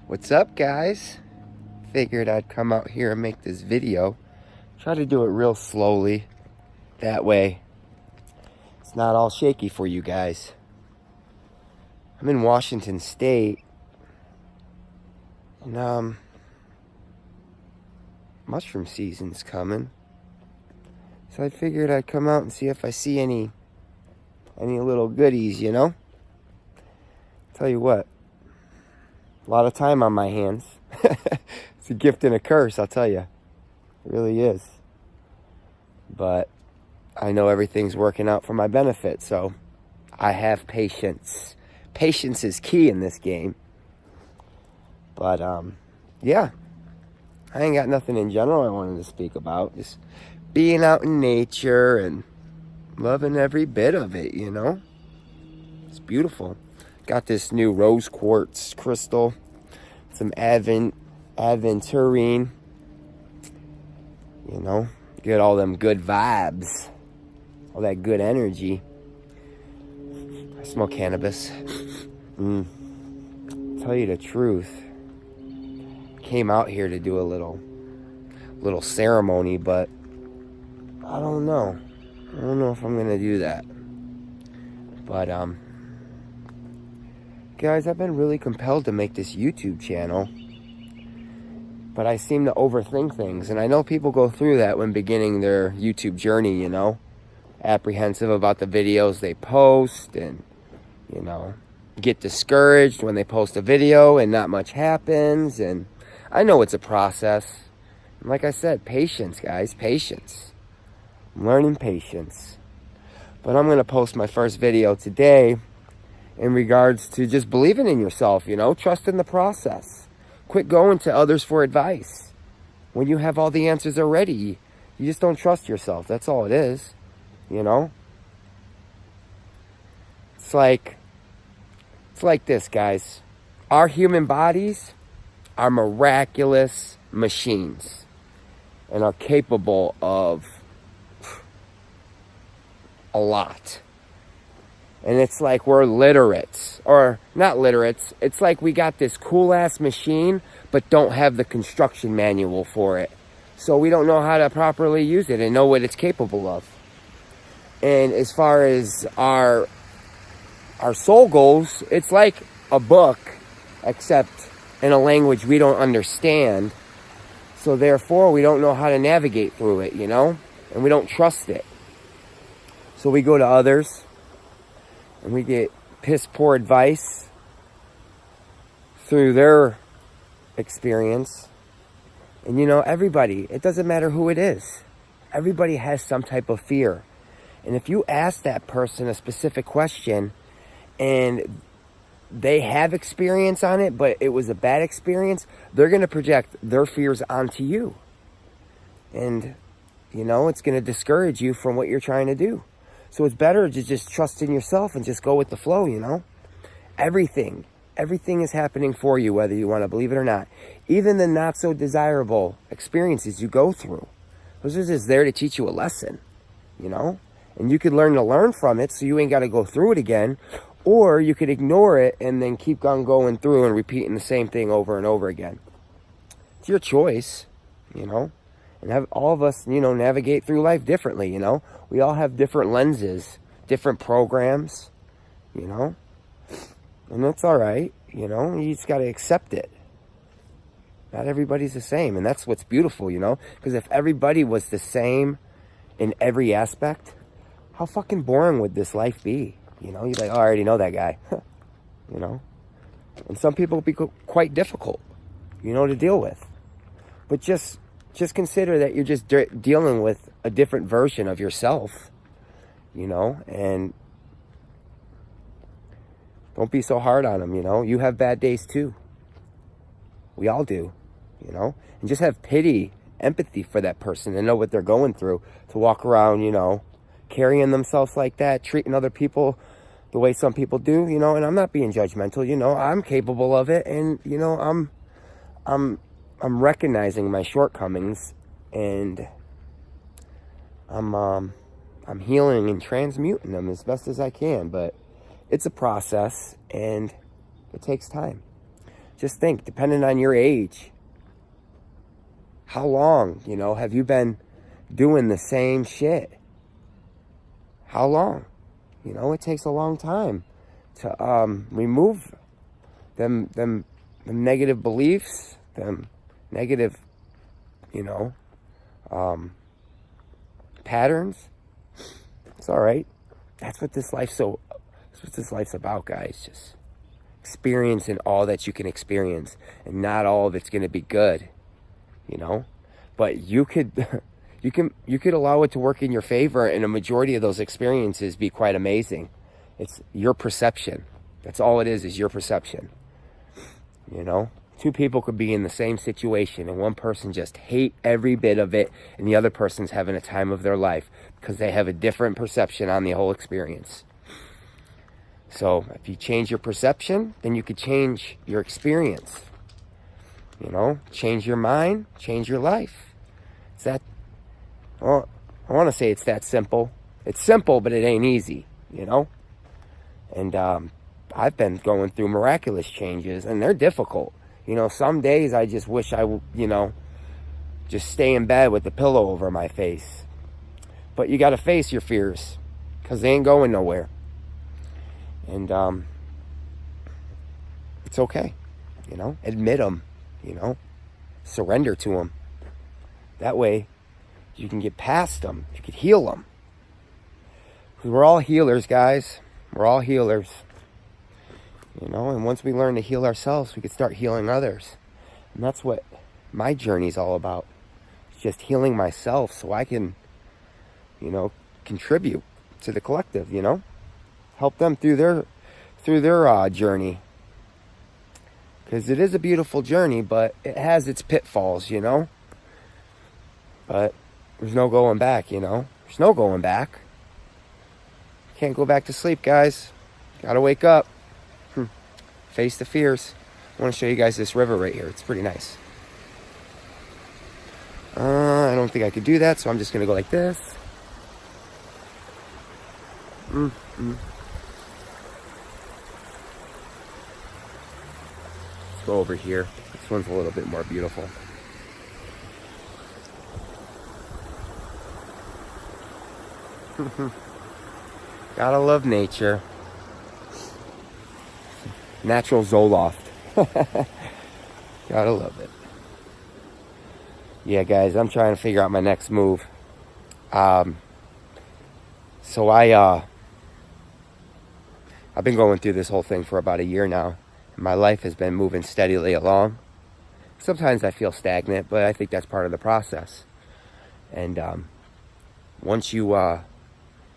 What's up, guys? Figured I'd come out here and make this video. Try to do it real slowly. That way it's not all shaky for you guys. I'm in Washington State, and mushroom season's coming. So I figured I'd come out and see if I see any little goodies, you know? Tell you what, a lot of time on my hands. It's a gift and a curse, I'll tell you. It really is. But I know everything's working out for my benefit, so I have patience. Patience is key in this game. But, yeah. I ain't got nothing in general I wanted to speak about. Just being out in nature and loving every bit of it, you know? It's beautiful. Got this new rose quartz crystal. Some aventurine. You know? Get all them good vibes. All that good energy. I smoke cannabis. Tell you the truth. Came out here to do a little ceremony, but I don't know. I don't know if I'm gonna do that. But guys, I've been really compelled to make this YouTube channel, but I seem to overthink things, and I know people go through that when beginning their YouTube journey, you know, apprehensive about the videos they post, and you know, get discouraged when they post a video and not much happens. And I know it's a process. And like I said, patience, guys, patience. I'm learning patience. But I'm going to post my first video today in regards to just believing in yourself, you know, trusting the process. Quit going to others for advice. When you have all the answers already, you just don't trust yourself. That's all it is, you know. It's like this, guys. Our human bodies are miraculous machines and are capable of a lot. And it's like we're literates, or not literates. It's like we got this cool ass machine but don't have the construction manual for it, so we don't know how to properly use it and know what it's capable of. And as far as our soul goes, it's like a book, except in a language we don't understand. So therefore, we don't know how to navigate through it, you know? And we don't trust it. So we go to others, and we get piss poor advice through their experience. And you know, everybody, it doesn't matter who it is, everybody has some type of fear. And if you ask that person a specific question, and they have experience on it, but it was a bad experience, they're going to project their fears onto you. And, you know, it's going to discourage you from what you're trying to do. So it's better to just trust in yourself and just go with the flow, you know. Everything is happening for you, whether you want to believe it or not. Even the not so desirable experiences you go through, those are just there to teach you a lesson, you know. And you could learn from it, so you ain't got to go through it again. Or you could ignore it and then keep on going through and repeating the same thing over and over again. It's your choice, you know. And have all of us, you know, navigate through life differently, you know. We all have different lenses, different programs, you know. And that's all right, you know. You just got to accept it. Not everybody's the same. And that's what's beautiful, you know. Because if everybody was the same in every aspect, how fucking boring would this life be? You know, you're like, oh, I already know that guy. You know? And some people will be quite difficult, you know, to deal with. But just consider that you're just dealing with a different version of yourself, you know? And don't be so hard on them, you know? You have bad days too. We all do, you know? And just have pity, empathy for that person and know what they're going through, to walk around, you know, carrying themselves like that, treating other people the way some people do, you know. And I'm not being judgmental, you know. I'm capable of it, and you know, I'm recognizing my shortcomings, and I'm healing and transmuting them as best as I can. But it's a process, and it takes time. Just think, depending on your age, how long, you know, have you been doing the same shit? How long? You know, it takes a long time to remove them negative beliefs, them negative, you know, patterns. It's all right. That's what this life's about, guys. Just experiencing all that you can experience, and not all of it's going to be good, you know. But you could you could allow it to work in your favor, and a majority of those experiences be quite amazing. It's your perception. That's all it is your perception. You know, two people could be in the same situation, and one person just hate every bit of it, and the other person's having a time of their life because they have a different perception on the whole experience. So if you change your perception, then you could change your experience. You know, change your mind, change your life. It's that, well, I want to say it's that simple. It's simple, but it ain't easy, you know? And I've been going through miraculous changes, and they're difficult. You know, some days I just wish I would, you know, just stay in bed with the pillow over my face. But you got to face your fears, because they ain't going nowhere. And it's okay, you know, admit them, you know, surrender to them. That way you can get past them, you can heal them. Because we're all healers, guys. We're all healers, you know, and once we learn to heal ourselves, we can start healing others. And that's what my journey's all about. It's just healing myself so I can, you know, contribute to the collective, you know. Help them through their journey, because it is a beautiful journey, but it has its pitfalls, you know. But there's no going back, you know. There's no going back. Can't go back to sleep, guys. Gotta wake up. Face the fears. I want to show you guys this river right here. It's pretty nice. I don't think I could do that, so I'm just gonna go like this. Go over here. This one's a little bit more beautiful. Gotta love nature. Natural Zoloft. Gotta love it. Yeah, guys, I'm trying to figure out my next move. So I've been going through this whole thing for about a year now. My life has been moving steadily along. Sometimes I feel stagnant, but I think that's part of the process. And once you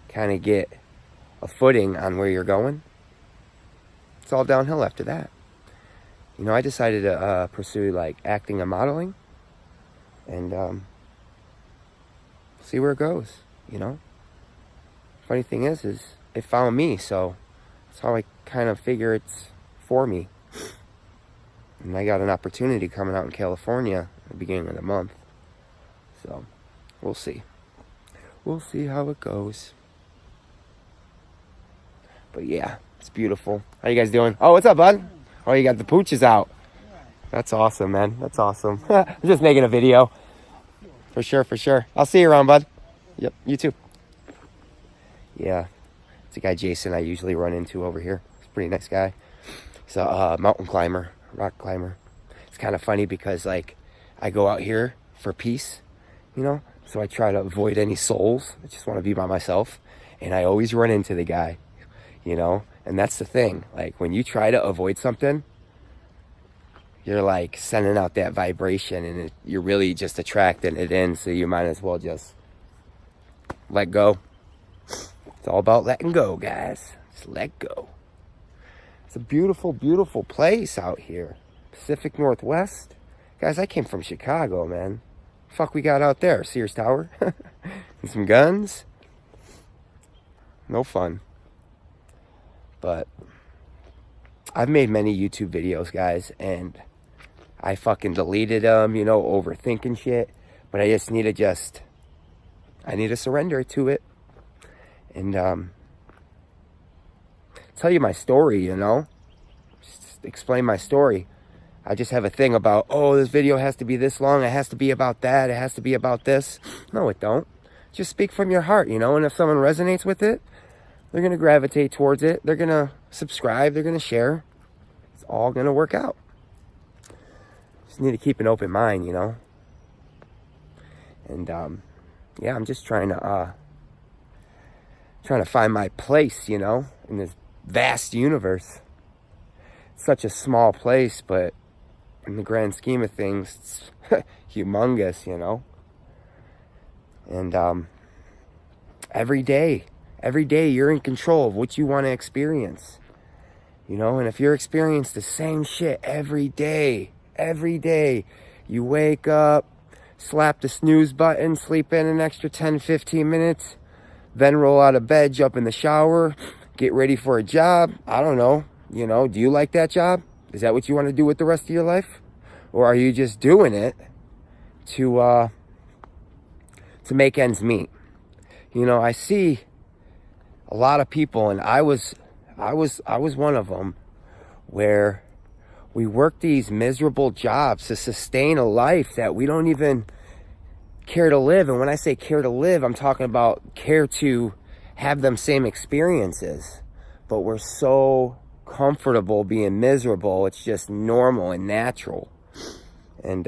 kind of get a footing on where you're going, it's all downhill after that. You know, I decided to pursue like acting and modeling, and see where it goes, you know. Funny thing is it found me, so that's how I kind of figure it's for me. And I got an opportunity coming out in California at the beginning of the month. So, we'll see. We'll see how it goes. But yeah, it's beautiful. How you guys doing? Oh, what's up, bud? Oh, you got the pooches out. That's awesome, man. That's awesome. I'm just making a video. For sure, for sure. I'll see you around, bud. Yep, you too. Yeah, it's a guy Jason I usually run into over here. He's a pretty nice guy. He's a mountain climber, rock climber. It's kind of funny because, like, I go out here for peace, you know? So I try to avoid any souls. I just want to be by myself. And I always run into the guy, you know? And that's the thing. Like, when you try to avoid something, you're, like, sending out that vibration. And you're really just attracting it in. So you might as well just let go. It's all about letting go, guys. Just let go. It's a beautiful, beautiful place out here. Pacific Northwest. Guys, I came from Chicago, man. Fuck we got out there? Sears Tower? And some guns? No fun. But I've made many YouTube videos, guys, and I fucking deleted them, you know, overthinking shit. But I just need to I need to surrender to it. And tell you my story, you know? Just explain my story. I just have a thing about, oh, this video has to be this long. It has to be about that. It has to be about this. No, it don't. Just speak from your heart, you know? And if someone resonates with it, they're going to gravitate towards it. They're going to subscribe. They're going to share. It's all going to work out. Just need to keep an open mind, you know? And, yeah, I'm just trying to find my place, you know, in this vast universe. It's such a small place, but in the grand scheme of things, it's humongous, you know? And, every day you're in control of what you want to experience, you know? And if you're experiencing the same shit every day, you wake up, slap the snooze button, sleep in an extra 10, 15 minutes, then roll out of bed, jump in the shower, get ready for a job. I don't know, you know, do you like that job? Is that what you want to do with the rest of your life? Or are you just doing it to make ends meet? You know, I see a lot of people, and I was one of them, where we work these miserable jobs to sustain a life that we don't even care to live. And when I say care to live, I'm talking about care to have them same experiences. But we're so comfortable being miserable. It's just normal and natural. And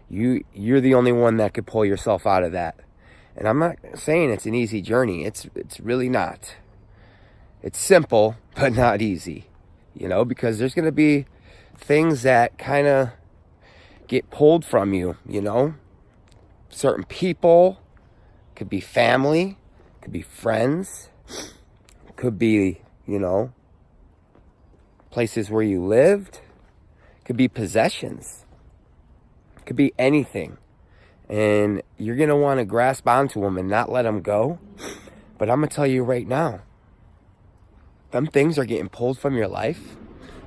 you're the only one that could pull yourself out of that. And I'm not saying it's an easy journey. It's really not. It's simple, but not easy. You know, because there's going to be things that kind of get pulled from you, you know. Certain people, could be family, could be friends, could be, you know, places where you lived, could be possessions, could be anything. And you're going to want to grasp onto them and not let them go. But I'm going to tell you right now, them things are getting pulled from your life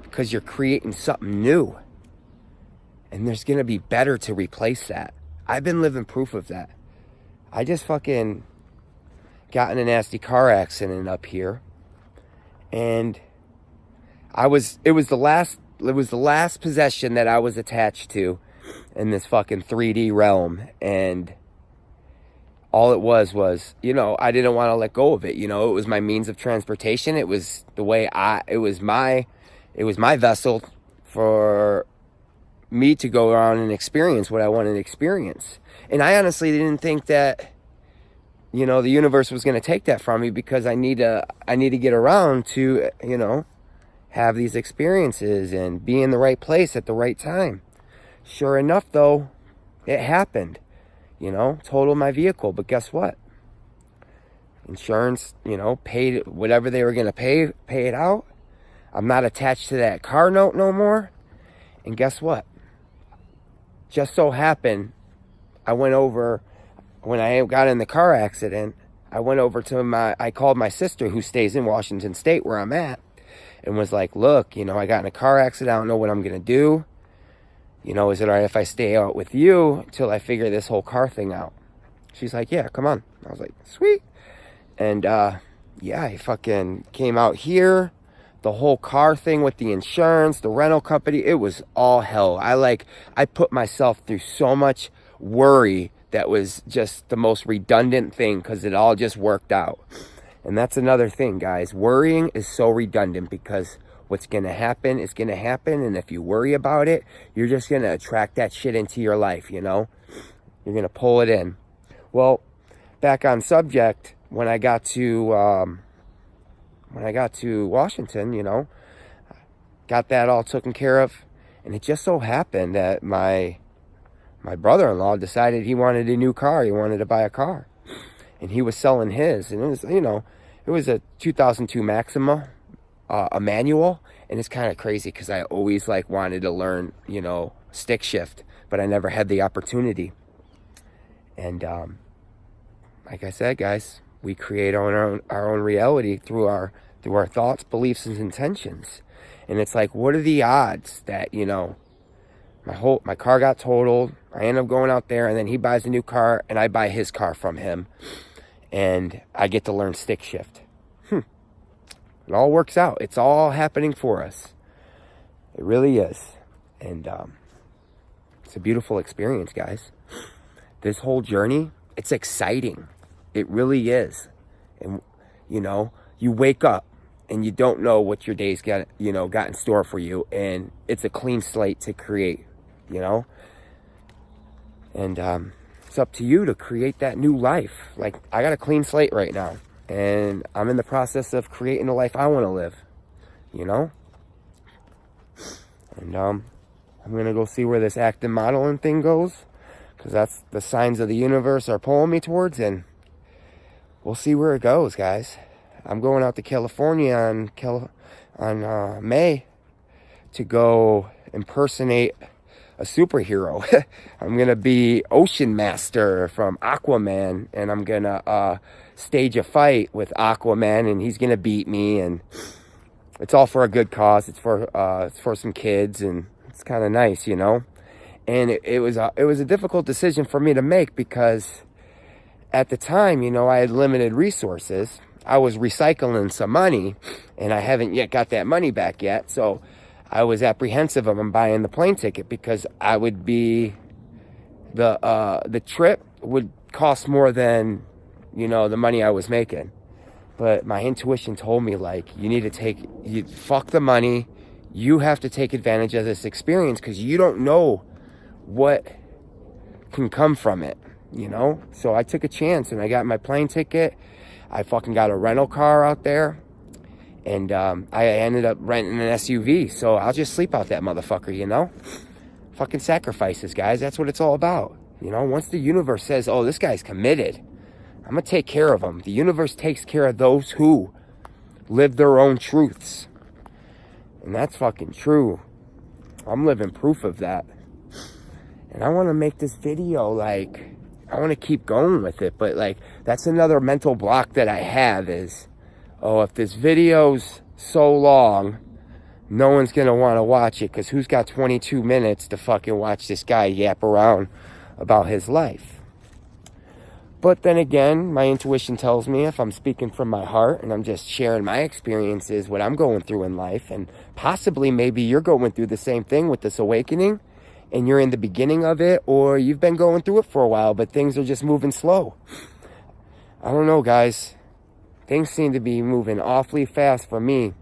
because you're creating something new. And there's going to be better to replace that. I've been living proof of that. I just fucking got in a nasty car accident up here. And it was the last possession that I was attached to in this fucking 3D realm. And all it was, you know, I didn't want to let go of it. You know, it was my means of transportation. It was the way it was my vessel for me to go around and experience what I wanted to experience. And I honestly didn't think that, you know, the universe was going to take that from me, because I need to get around to, you know, have these experiences and be in the right place at the right time. Sure enough, though, it happened. You know, totaled my vehicle. But guess what? Insurance, you know, paid whatever they were going to pay it out. I'm not attached to that car note no more. And guess what? Just so happened, I went over, when I got in the car accident, I went over to I called my sister, who stays in Washington State where I'm at, and was like, look, you know, I got in a car accident. I don't know what I'm going to do. You know, is it all right if I stay out with you until I figure this whole car thing out? She's like, yeah, come on. I was like, sweet. And, yeah, I fucking came out here. The whole car thing with the insurance, the rental company, it was all hell. I put myself through so much worry that was just the most redundant thing, because it all just worked out. And that's another thing, guys. Worrying is so redundant, because what's going to happen is going to happen. And if you worry about it, you're just going to attract that shit into your life, you know? You're going to pull it in. Well, back on subject, when I got to Washington, you know, got that all taken care of. And it just so happened that my brother-in-law decided he wanted a new car. He wanted to buy a car. And he was selling his. And it was, you know, it was a 2002 Maxima, a manual. And it's kind of crazy, because I always wanted to learn, you know, stick shift, but I never had the opportunity. And like I said, guys, we create our own reality through our thoughts, beliefs, and intentions. And it's like, what are the odds that, you know, my car got totaled, I end up going out there, and then he buys a new car, and I buy his car from him, and I get to learn stick shift. It all works out. It's all happening for us. It really is. And it's a beautiful experience, guys. This whole journey, it's exciting. It really is. And, you know, you wake up and you don't know what your day's got in store for you. And it's a clean slate to create, you know. And it's up to you to create that new life. Like, I got a clean slate right now. And I'm in the process of creating the life I want to live, you know. And I'm going to go see where this acting modeling thing goes. Because that's the signs of the universe are pulling me towards. And we'll see where it goes, guys. I'm going out to California on May to go impersonate a superhero. I'm going to be Ocean Master from Aquaman. And I'm going to stage a fight with Aquaman. And he's going to beat me. And it's all for a good cause. It's for some kids. And it's kind of nice, you know. And it was a difficult decision for me to make because at the time, you know, I had limited resources. I was recycling some money and I haven't yet got that money back yet. So I was apprehensive of buying the plane ticket because I would be, the trip would cost more than, you know, the money I was making. But my intuition told me, like, you need to fuck the money. You have to take advantage of this experience because you don't know what can come from it, you know. So I took a chance and I got my plane ticket. I fucking got a rental car out there, and I ended up renting an SUV. So I'll just sleep out that motherfucker, you know. Fucking sacrifices, guys. That's what it's all about, you know. Once the universe says, oh, this guy's committed, I'm gonna take care of him. The universe takes care of those who live their own truths, and that's fucking true. I'm living proof of that. And I want to make this video, like, I want to keep going with it. But, like, that's another mental block that I have is, oh, if this video's so long, no one's going to want to watch it. Because who's got 22 minutes to fucking watch this guy yap around about his life? But then again, my intuition tells me if I'm speaking from my heart and I'm just sharing my experiences, what I'm going through in life, and possibly maybe you're going through the same thing with this awakening, and you're in the beginning of it, or you've been going through it for a while, but things are just moving slow. I don't know, guys. Things seem to be moving awfully fast for me.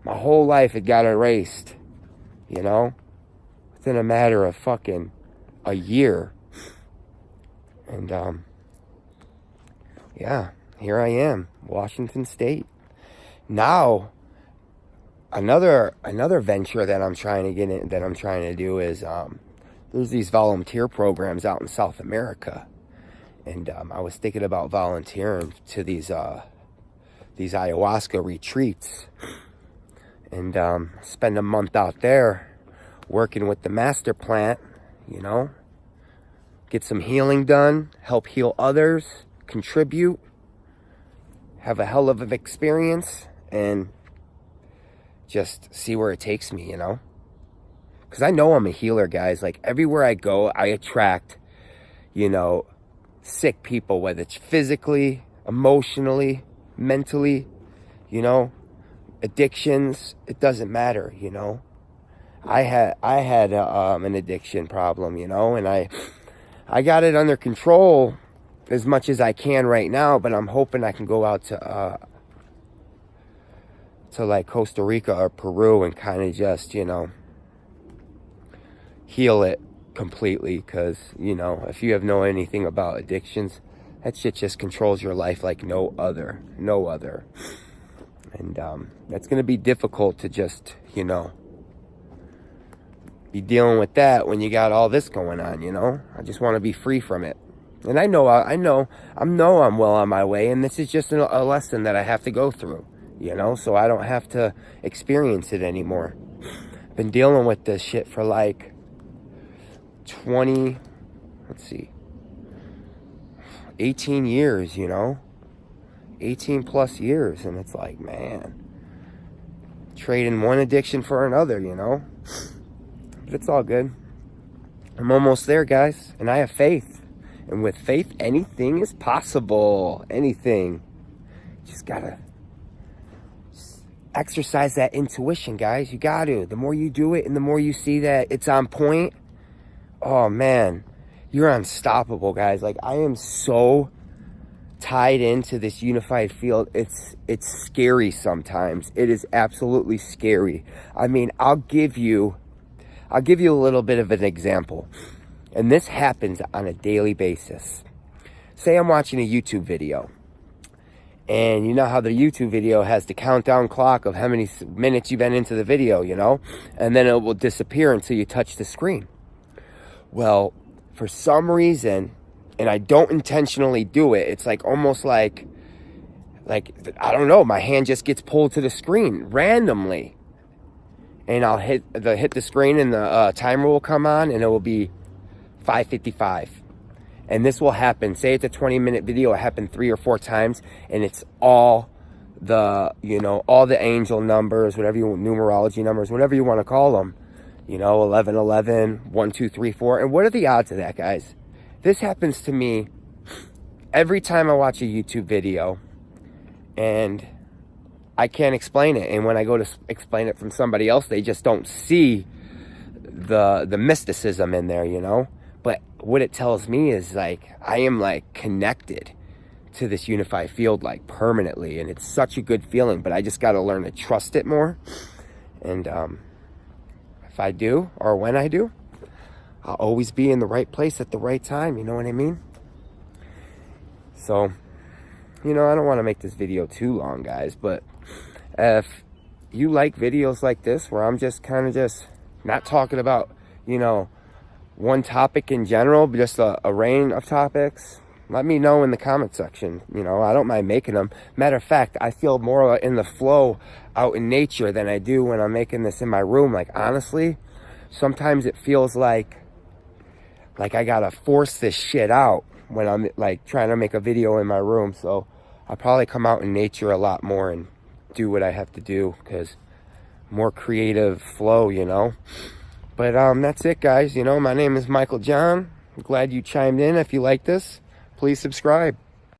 My whole life, it got erased, you know, within a matter of fucking a year. And, yeah, here I am, Washington State. Now, another venture that I'm trying to get in, that I'm trying to do is there's these volunteer programs out in South America, and I was thinking about volunteering to these ayahuasca retreats, and spend a month out there working with the master plant, you know, get some healing done, help heal others, contribute, have a hell of an experience, and just see where it takes me, you know? Because I know I'm a healer, guys. Like, everywhere I go, I attract, you know, sick people, whether it's physically, emotionally, mentally, you know, addictions. It doesn't matter, you know? I had an addiction problem, you know, and I got it under control as much as I can right now, but I'm hoping I can go out to like Costa Rica or Peru and kind of just, you know, heal it completely. Because, you know, if you have know anything about addictions, that shit just controls your life like no other. And that's going to be difficult to just, you know, be dealing with that when you got all this going on, you know. I just want to be free from it. And I know I'm well on my way, and this is just a lesson that I have to go through, you know, so I don't have to experience it anymore. I've been dealing with this shit for like 18 years, you know, 18 plus years. And it's like, man, trading one addiction for another, you know, but it's all good. I'm almost there, guys, and I have faith. And with faith, anything is possible. Anything. Just gotta exercise that intuition, guys. You got to. The more you do it and the more you see that it's on point, oh man, you're unstoppable, guys. Like, I am so tied into this unified field. It's scary sometimes. It is absolutely scary. I mean, I'll give you a little bit of an example. And this happens on a daily basis. Say I'm watching a YouTube video. And you know how the YouTube video has the countdown clock of how many minutes you've been into the video, you know? And then it will disappear until you touch the screen. Well, for some reason, and I don't intentionally do it, it's like almost like I don't know, my hand just gets pulled to the screen randomly. And I'll hit the screen and the timer will come on and it will be 5:55. And this will happen, say it's a 20-minute video, it happened 3 or 4 times, and it's all the, you know, all the angel numbers, whatever you, numerology numbers, whatever you want to call them. You know, 1111, 1, 2, 3, 4. And what are the odds of that, guys? This happens to me every time I watch a YouTube video and I can't explain it. And when I go to explain it from somebody else, they just don't see the mysticism in there, you know? But what it tells me is, like, I am, like, connected to this unified field, like, permanently. And it's such a good feeling, but I just got to learn to trust it more. And if I do, or when I do, I'll always be in the right place at the right time. You know what I mean? So, you know, I don't want to make this video too long, guys. But if you like videos like this, where I'm just kind of just not talking about, you know, one topic in general, but just a range of topics, let me know in the comment section. You know, I don't mind making them. Matter of fact, I feel more in the flow out in nature than I do when I'm making this in my room. Like, honestly, sometimes it feels like I gotta force this shit out when I'm, like, trying to make a video in my room. So I'll probably come out in nature a lot more and do what I have to do, because more creative flow, you know. But that's it, guys. You know, my name is Michael John. I'm glad you chimed in. If you like this, please subscribe.